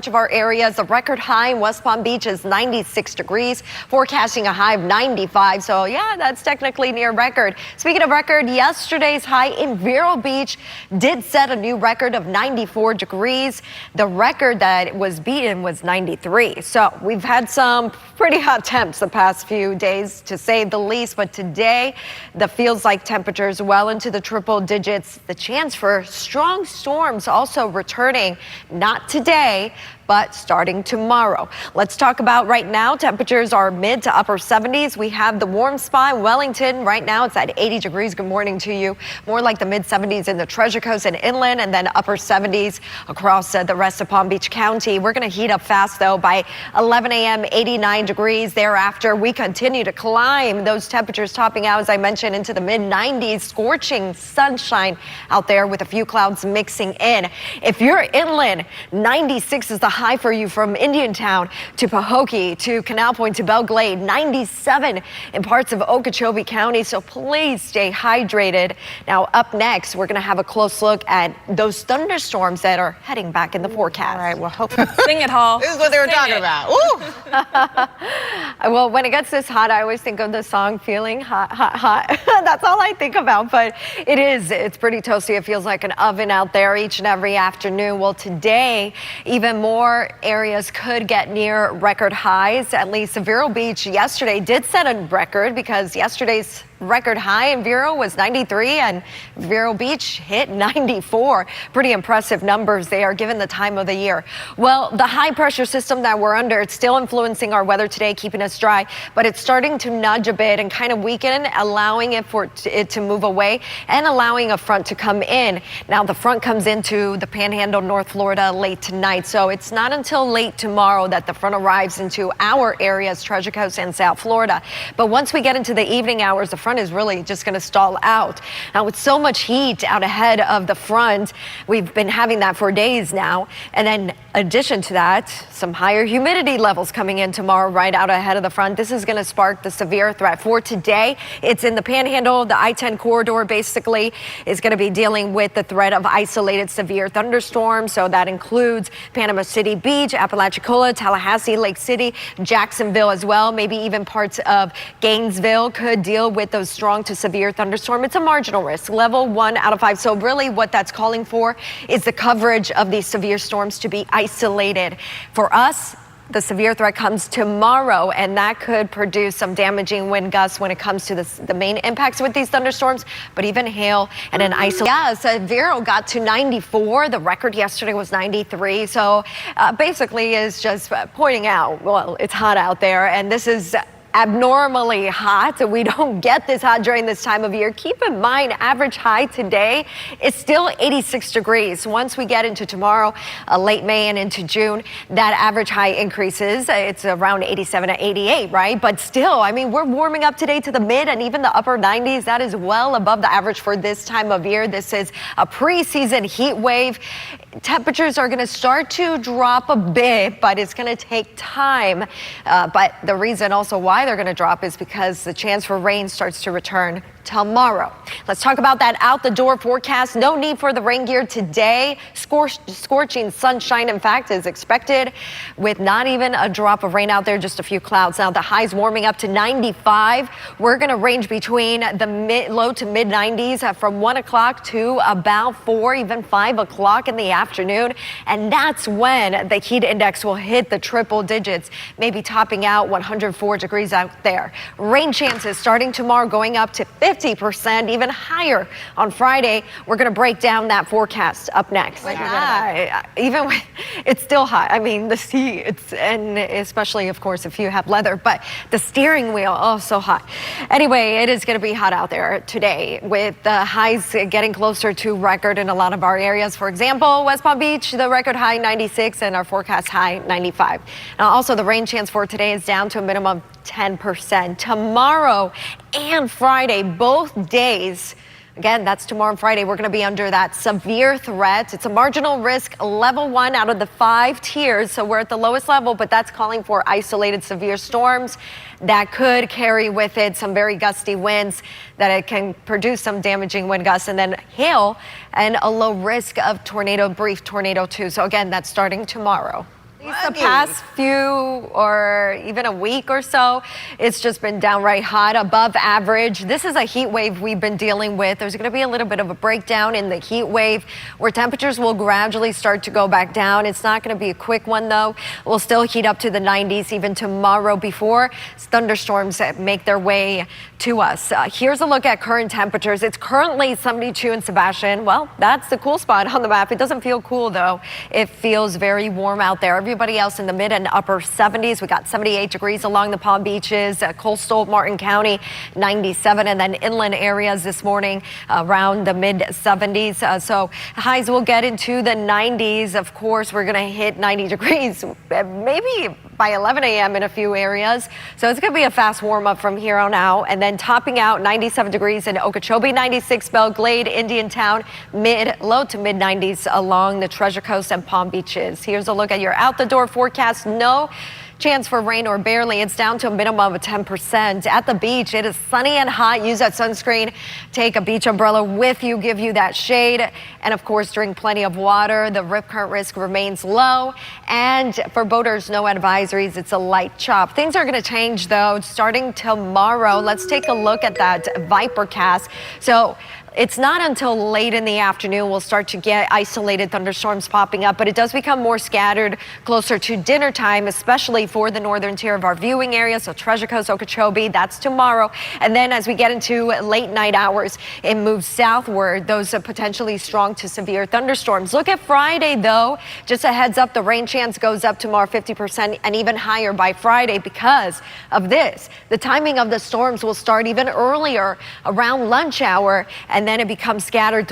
Of our areas, the record high in West Palm Beach is 96 degrees, forecasting a high of 95. So yeah, that's technically near record. Speaking of record, yesterday's high in Vero Beach did set a new record of 94 degrees. The record that was beaten was 93. So we've had some pretty hot temps the past few days, to say the least. But today, the feels like temperatures well into the triple digits. The chance for strong storms also returning, not today, but starting tomorrow. Let's talk about right now. Temperatures are mid to upper 70s. We have the warm spot in Wellington. Right now it's at 80 degrees. Good morning to you. More like the mid 70s in the Treasure Coast and inland, and then upper 70s across the rest of Palm Beach County. We're going to heat up fast though. By 11 a.m., 89 degrees. Thereafter, we continue to climb. Those temperatures topping out, as I mentioned, into the mid 90s. Scorching sunshine out there with a few clouds mixing in. If you're inland, 96 is the high for you from Indiantown to Pahokee to Canal Point to Belle Glade. 97 in parts of Okeechobee County, so please stay hydrated. Now up next, we're going to have a close look at those thunderstorms that are heading back in the forecast. All right, well, sing it, Hall. This is what they were talking about. Ooh. Well, when it gets this hot, I always think of the song Feeling Hot, Hot, Hot. That's all I think about, but it's pretty toasty. It feels like an oven out there each and every afternoon. Well, today, even more areas could get near record highs. At least Vero Beach yesterday did set a record, because yesterday's record high in Vero was 93 and Vero Beach hit 94. Pretty impressive numbers there given the time of the year. Well, the high pressure system that we're under, it's still influencing our weather today, keeping us dry, but it's starting to nudge a bit and kind of weaken, allowing it to move away and allowing a front to come in. Now the front comes into the Panhandle, North Florida late tonight, so it's not until late tomorrow that the front arrives into our areas, Treasure Coast and South Florida. But once we get into the evening hours, the front is really just going to stall out. Now with so much heat out ahead of the front, we've been having that for days now, and then in addition to that, some higher humidity levels coming in tomorrow right out ahead of the front. This is going to spark the severe threat for today. It's in the Panhandle. The I-10 corridor basically is going to be dealing with the threat of isolated severe thunderstorms, so that includes Panama City Beach, Apalachicola, Tallahassee, Lake City, Jacksonville as well. Maybe even parts of Gainesville could deal with those strong to severe thunderstorm. It's a marginal risk, level 1 out of 5. So really what that's calling for is the coverage of these severe storms to be isolated. For us, the severe threat comes tomorrow, and that could produce some damaging wind gusts when it comes to the main impacts with these thunderstorms, but even hail and an isolation. Yeah, so Vero got to 94. The record yesterday was 93. So basically is just pointing out, well, it's hot out there, and this is abnormally hot. We don't get this hot during this time of year. Keep in mind, average high today is still 86 degrees. Once we get into tomorrow, late May and into June, that average high increases. It's around 87 to 88, right? But still, I mean, we're warming up today to the mid and even the upper 90s. That is well above the average for this time of year. This is a preseason heat wave. Temperatures are going to start to drop a bit, but it's going to take time. But the reason also why they're going to drop is because the chance for rain starts to return tomorrow. Let's talk about that out the door forecast. No need for the rain gear today. Scorching sunshine, in fact, is expected with not even a drop of rain out there, just a few clouds. Now the highs warming up to 95. We're going to range between the low to mid 90s from 1 o'clock to about 4, even 5 o'clock in the afternoon. And that's when the heat index will hit the triple digits, maybe topping out 104 degrees out there. Rain chances starting tomorrow going up to 50%, even higher on Friday. We're going to break down that forecast up next. Even when it's still hot. I mean, the sea, and especially, of course, if you have leather, but the steering wheel, oh, so hot. Anyway, it is going to be hot out there today with the highs getting closer to record in a lot of our areas. For example, West Palm Beach, the record high 96 and our forecast high 95. Now, also the rain chance for today is down to a minimum of 10%. Tomorrow and Friday, both days, again, that's tomorrow and Friday, we're going to be under that severe threat. It's a marginal risk, level 1 out of the 5 tiers. So we're at the lowest level, but that's calling for isolated severe storms that could carry with it some very gusty winds, that it can produce some damaging wind gusts, and then hail and a low risk of tornado, brief tornado too. So again, that's starting tomorrow. At least the past few or even a week or so, it's just been downright hot, above average. This is a heat wave we've been dealing with. There's going to be a little bit of a breakdown in the heat wave where temperatures will gradually start to go back down. It's not going to be a quick one, though. We'll still heat up to the 90s even tomorrow before thunderstorms make their way to us. Here's a look at current temperatures. It's currently 72 in Sebastian. Well, that's the cool spot on the map. It doesn't feel cool, though. It feels very warm out there. Everybody else in the mid and upper 70s. We got 78 degrees along the Palm Beaches, coastal Martin County, 97, and then inland areas this morning around the mid 70s. So highs will get into the 90s. Of course, we're going to hit 90 degrees maybe by 11 a.m. in a few areas. So it's going to be a fast warm up from here on out. And then topping out 97 degrees in Okeechobee, 96 Belle Glade, Indiantown, low to mid 90s along the Treasure Coast and Palm Beaches. Here's a look at your out the door forecast. No chance for rain or barely. It's down to a minimum of 10%. At the beach, it is sunny and hot. Use that sunscreen. Take a beach umbrella with you, give you that shade. And of course, drink plenty of water. The rip current risk remains low. And for boaters, no advisories. It's a light chop. Things are going to change, though, starting tomorrow. Let's take a look at that Vipercast. So it's not until late in the afternoon we'll start to get isolated thunderstorms popping up, but it does become more scattered closer to dinner time, especially for the northern tier of our viewing area. So Treasure Coast, Okeechobee, that's tomorrow. And then as we get into late night hours, it moves southward. Those are potentially strong to severe thunderstorms. Look at Friday, though. Just a heads up, the rain chance goes up tomorrow 50% and even higher by Friday because of this. The timing of the storms will start even earlier around lunch hour, and then it becomes scattered